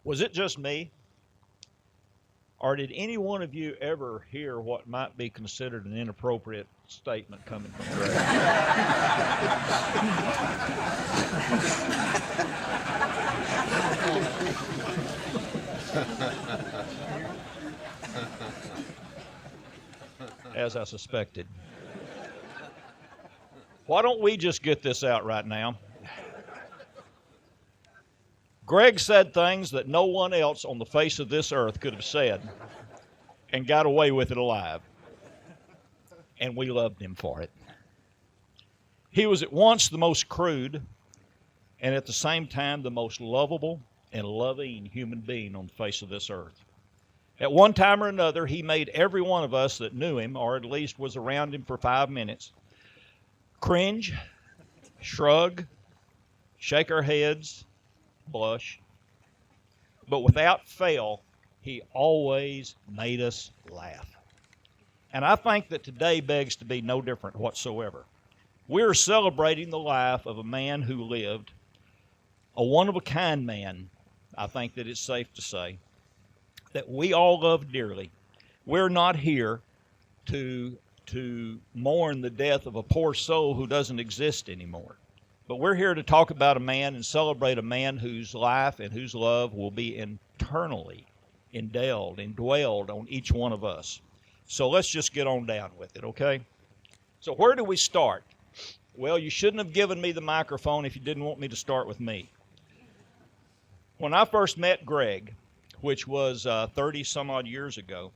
Was it just me? Or did any one of you ever hear what might be considered an inappropriate statement coming from Greg? As I suspected. Why don't we just get this out right now? Greg said things that no one else on the face of this earth could have said and got away with it alive. And we loved him for it. He was at once the most crude and at the same time the most lovable and loving human being on the face of this earth. At one time or another, he made every one of us that knew him, or at least was around him for 5 minutes, cringe, shrug, shake our heads, blush. But without fail, he always made us laugh. And I think that today begs to be no different whatsoever. We're celebrating the life of a man who lived, a one-of-a-kind man, I think that it's safe to say, that we all love dearly. We're not here to mourn the death of a poor soul who doesn't exist anymore. But we're here to talk about a man and celebrate a man whose life and whose love will be internally indwelled on each one of us. So let's just get on down with it, okay? So where do we start? Well, you shouldn't have given me the microphone if you didn't want me to start with me. When I first met Greg, which was 30 some odd years ago,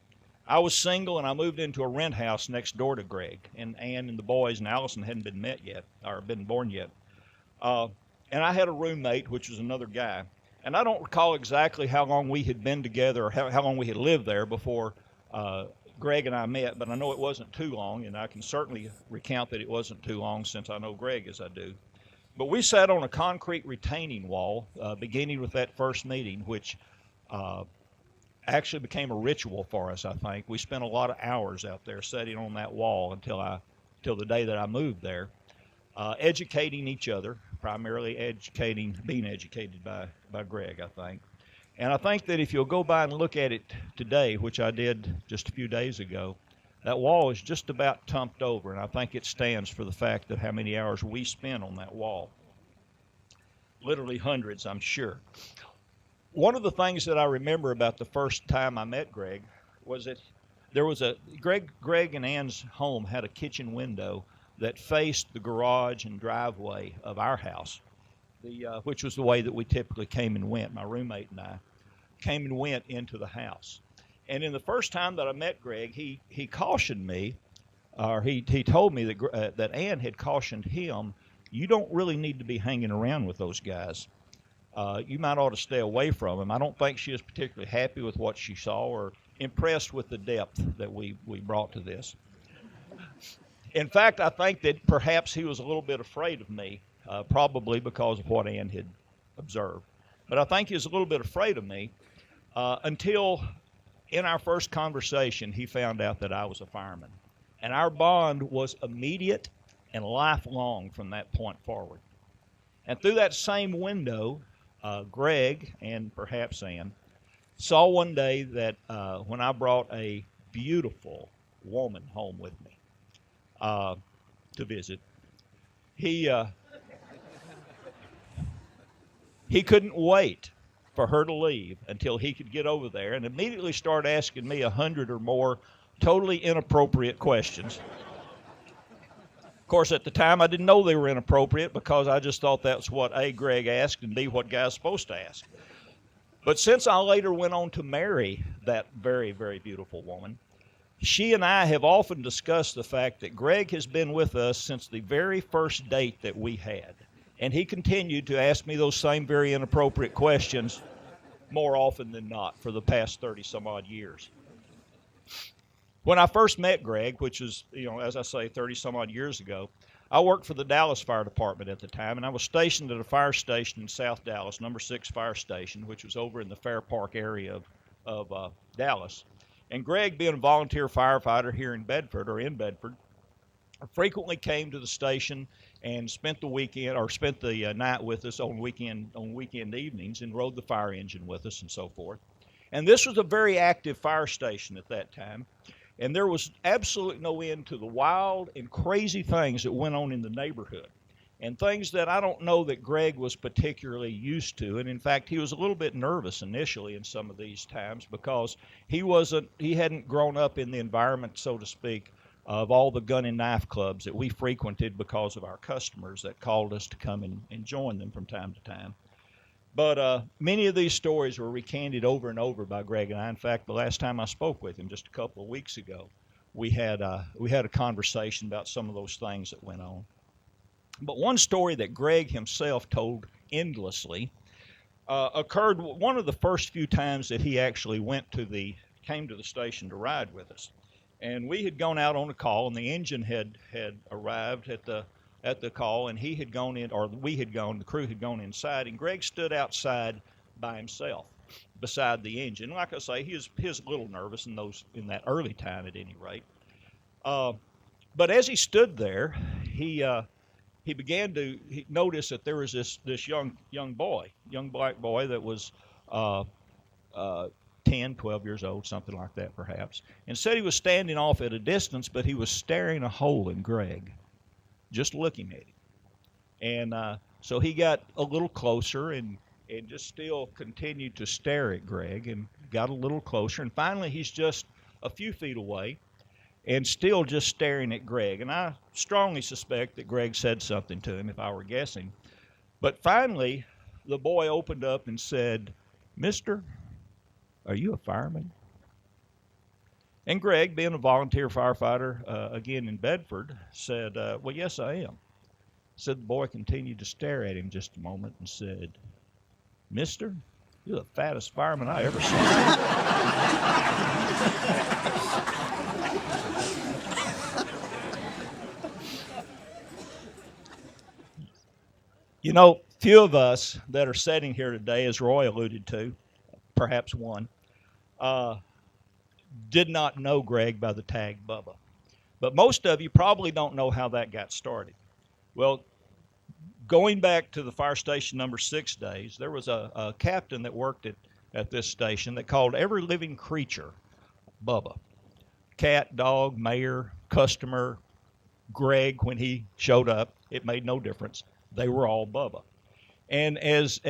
I was single and I moved into a rent house next door to Greg. And Ann and the boys and Allison hadn't been met yet, or been born yet. And I had a roommate, which was another guy. And I don't recall exactly how long we had been together or how long we had lived there before Greg and I met, but I know it wasn't too long, and I can certainly recount that it wasn't too long since I know Greg as I do. But we sat on a concrete retaining wall, beginning with that first meeting, which actually became a ritual for us, I think. We spent a lot of hours out there sitting on that wall until the day that I moved there, educating each other, primarily being educated by Greg, I think. And I think that if you'll go by and look at it today, which I did just a few days ago, that wall is just about tumped over, and I think it stands for the fact of how many hours we spent on that wall. Literally hundreds, I'm sure. One of the things that I remember about the first time I met Greg was that there was Greg and Ann's home had a kitchen window that faced the garage and driveway of our house, which was the way that we typically came and went. My roommate and I came and went into the house. And in the first time that I met Greg, he cautioned me, or he told me that Ann had cautioned him, you don't really need to be hanging around with those guys. You might ought to stay away from them. I don't think she was particularly happy with what she saw or impressed with the depth that we brought to this. In fact, I think that perhaps he was a little bit afraid of me, probably because of what Ann had observed. But I think he was a little bit afraid of me until in our first conversation he found out that I was a fireman. And our bond was immediate and lifelong from that point forward. And through that same window, Greg and perhaps Ann saw one day that when I brought a beautiful woman home with me to visit, he couldn't wait for her to leave until he could get over there and immediately start asking me 100 or more totally inappropriate questions. Of course, at the time, I didn't know they were inappropriate because I just thought that's what A, Greg asked, and B, what guys supposed to ask. But since I later went on to marry that very, very beautiful woman, she and I have often discussed the fact that Greg has been with us since the very first date that we had. And he continued to ask me those same very inappropriate questions more often than not for the past 30-some-odd years. When I first met Greg, which was, as I say, 30-some-odd years ago, I worked for the Dallas Fire Department at the time, and I was stationed at a fire station in South Dallas, number 6 Fire Station, which was over in the Fair Park area of Dallas. And Greg, being a volunteer firefighter here in Bedford, frequently came to the station and spent the night with us on weekend evenings, and rode the fire engine with us and so forth. And this was a very active fire station at that time, and there was absolutely no end to the wild and crazy things that went on in the neighborhood, and things that I don't know that Greg was particularly used to. And in fact, he was a little bit nervous initially in some of these times, because he hadn't grown up in the environment, so to speak, of all the gun and knife clubs that we frequented because of our customers that called us to come and join them from time to time. But many of these stories were recanted over and over by Greg and I. In fact, the last time I spoke with him, just a couple of weeks ago, we had a conversation about some of those things that went on. But one story that Greg himself told endlessly occurred one of the first few times that he actually came to the station to ride with us. And we had gone out on a call, and the engine had arrived at the call, and he had gone in, or the crew had gone inside, and Greg stood outside by himself beside the engine. Like I say, he was a little nervous in that early time at any rate. But as he stood there, he noticed that there was this young black boy that was 10, 12 years old, something like that perhaps, and said he was standing off at a distance, but he was staring a hole in Greg, just looking at him. And so he got a little closer and just still continued to stare at Greg, and got a little closer, and finally he's just a few feet away and still just staring at Greg. And I strongly suspect that Greg said something to him, if I were guessing. But finally, the boy opened up and said, "Mister, are you a fireman?" And Greg, being a volunteer firefighter, again in Bedford, said, "Well, yes, I am." Said the boy continued to stare at him just a moment and said, "Mister, you're the fattest fireman I ever saw." You know, few of us that are sitting here today, as Roy alluded to, perhaps one, did not know Greg by the tag Bubba. But most of you probably don't know how that got started. Well, going back to the fire station number 6 days, there was a captain that worked at this station that called every living creature Bubba. Cat, dog, mayor, customer, Greg, when he showed up, it made no difference. They were all Bubba. And as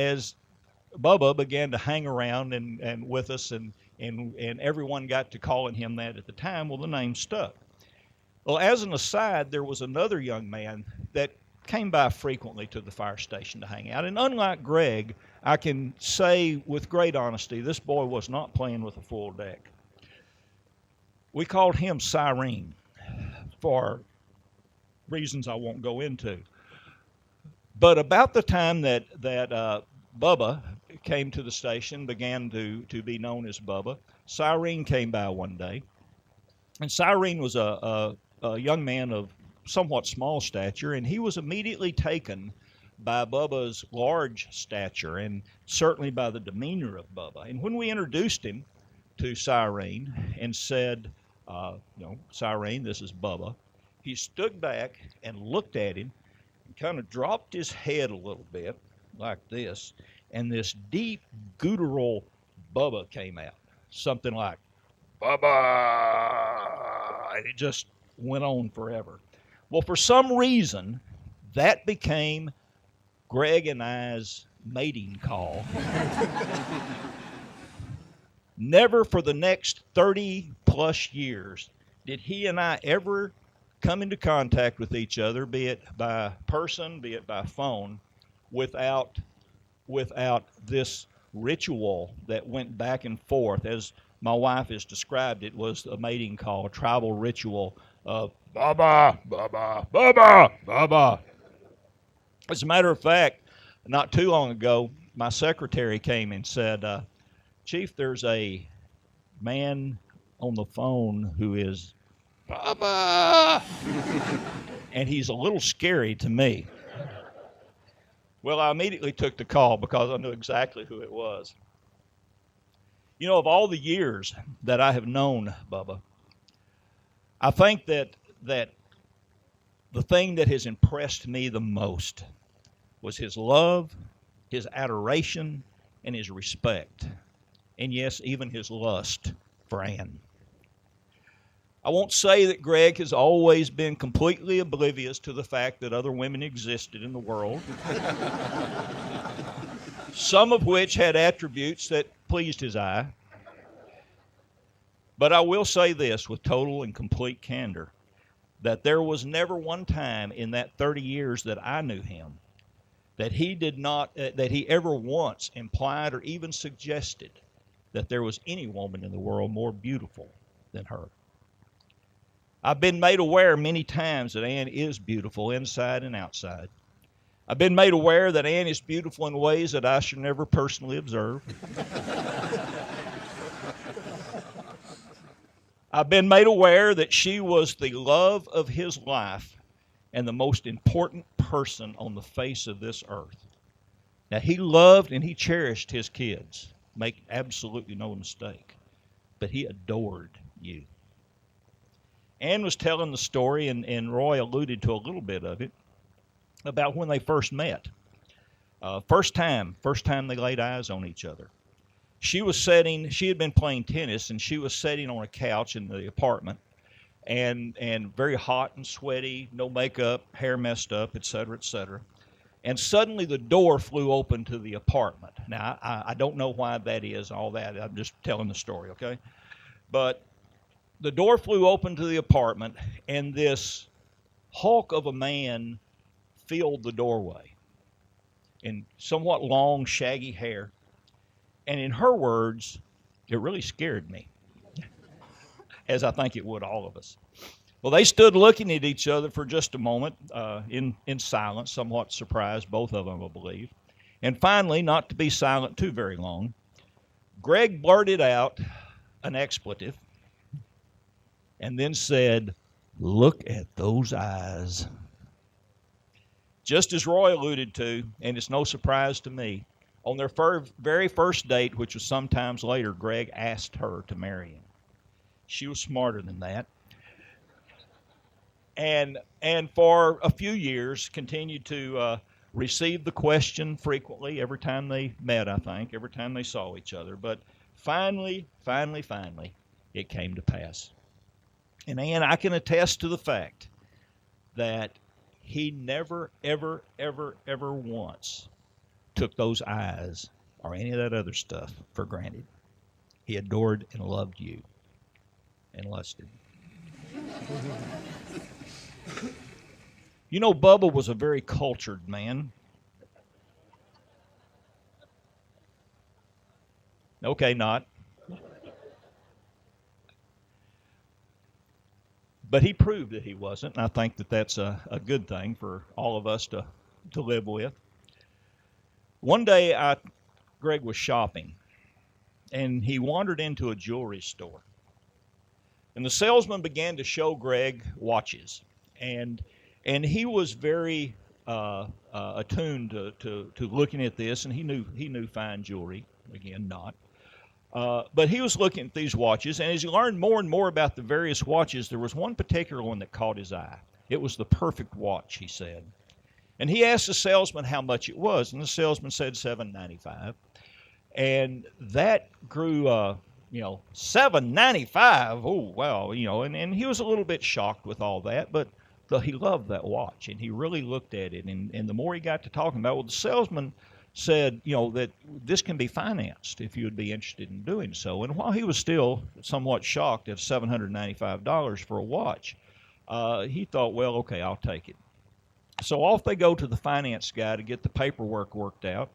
Bubba began to hang around and with us, and everyone got to calling him that at the time, well, the name stuck. Well, as an aside, there was another young man that came by frequently to the fire station to hang out. And unlike Greg, I can say with great honesty, this boy was not playing with a full deck. We called him Cyrene for reasons I won't go into. But about the time that Bubba came to the station, began to be known as Bubba, Cyrene came by one day. And Cyrene was a young man of somewhat small stature, and he was immediately taken by Bubba's large stature, and certainly by the demeanor of Bubba. And when we introduced him to Cyrene and said, "Cyrene, this is Bubba," he stood back and looked at him, kind of dropped his head a little bit like this, and this deep guttural Bubba came out, something like "Bubba," and it just went on forever. Well, for some reason, that became Greg and I's mating call. Never for the next 30 plus years did he and I ever come into contact with each other, be it by person, be it by phone, without this ritual that went back and forth. As my wife has described it, was a mating call, a tribal ritual of "Bubba, Bubba, Bubba, Bubba." As a matter of fact, not too long ago, my secretary came and said, "Chief, there's a man on the phone who is Bubba," and he's a little scary to me. Well, I immediately took the call because I knew exactly who it was. You know, of all the years that I have known Bubba, I think that the thing that has impressed me the most was his love, his adoration, and his respect. And yes, even his lust for Ann. I won't say that Greg has always been completely oblivious to the fact that other women existed in the world, some of which had attributes that pleased his eye. But I will say this with total and complete candor, that there was never one time in that 30 years that I knew him that he ever once implied or even suggested that there was any woman in the world more beautiful than her. I've been made aware many times that Ann is beautiful inside and outside. I've been made aware that Ann is beautiful in ways that I should never personally observe. I've been made aware that she was the love of his life and the most important person on the face of this earth. Now, he loved and he cherished his kids. Make absolutely no mistake. But he adored you. Ann was telling the story, and Roy alluded to a little bit of it, about when they first met. First time they laid eyes on each other. She had been playing tennis, and she was sitting on a couch in the apartment, and very hot and sweaty, no makeup, hair messed up, etc., etc. And suddenly the door flew open to the apartment. Now, I don't know why that is, all that. I'm just telling the story, okay? But the door flew open to the apartment, and this hulk of a man filled the doorway in somewhat long, shaggy hair. And in her words, it really scared me, as I think it would all of us. Well, they stood looking at each other for just a moment in silence, somewhat surprised, both of them, I believe. And finally, not to be silent too very long, Greg blurted out an expletive and then said, "Look at those eyes." Just as Roy alluded to, and it's no surprise to me, on their very first date, which was sometimes later, Greg asked her to marry him. She was smarter than that. And for a few years, continued to receive the question frequently every time they met, I think, every time they saw each other. But finally, it came to pass. And Ann, I can attest to the fact that he never, ever, ever, ever once took those eyes or any of that other stuff for granted. He adored and loved you and lusted. You know, Bubba was a very cultured man. Okay, not. But he proved that he wasn't, and I think that that's a good thing for all of us to live with. One day, Greg was shopping, and he wandered into a jewelry store. And the salesman began to show Greg watches, and he was very attuned to looking at this, and he knew fine jewelry. Again, not. But he was looking at these watches, and as he learned more and more about the various watches, there was one particular one that caught his eye. It was the perfect watch, he said. And he asked the salesman how much it was, and the salesman said $7.95. And that grew, $7.95. Oh, wow, and he was a little bit shocked with all that, but he loved that watch, and he really looked at it. And the more he got to talking about it, well, the salesman said, that this can be financed if you would be interested in doing so. And while he was still somewhat shocked at $795 for a watch, he thought, well, okay, I'll take it. So off they go to the finance guy to get the paperwork worked out.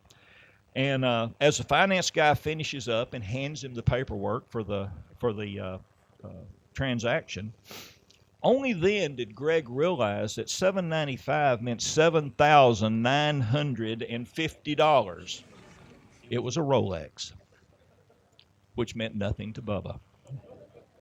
And as the finance guy finishes up and hands him the paperwork for the transaction, only then did Greg realize that $7.95 meant $7,950. It was a Rolex, which meant nothing to Bubba.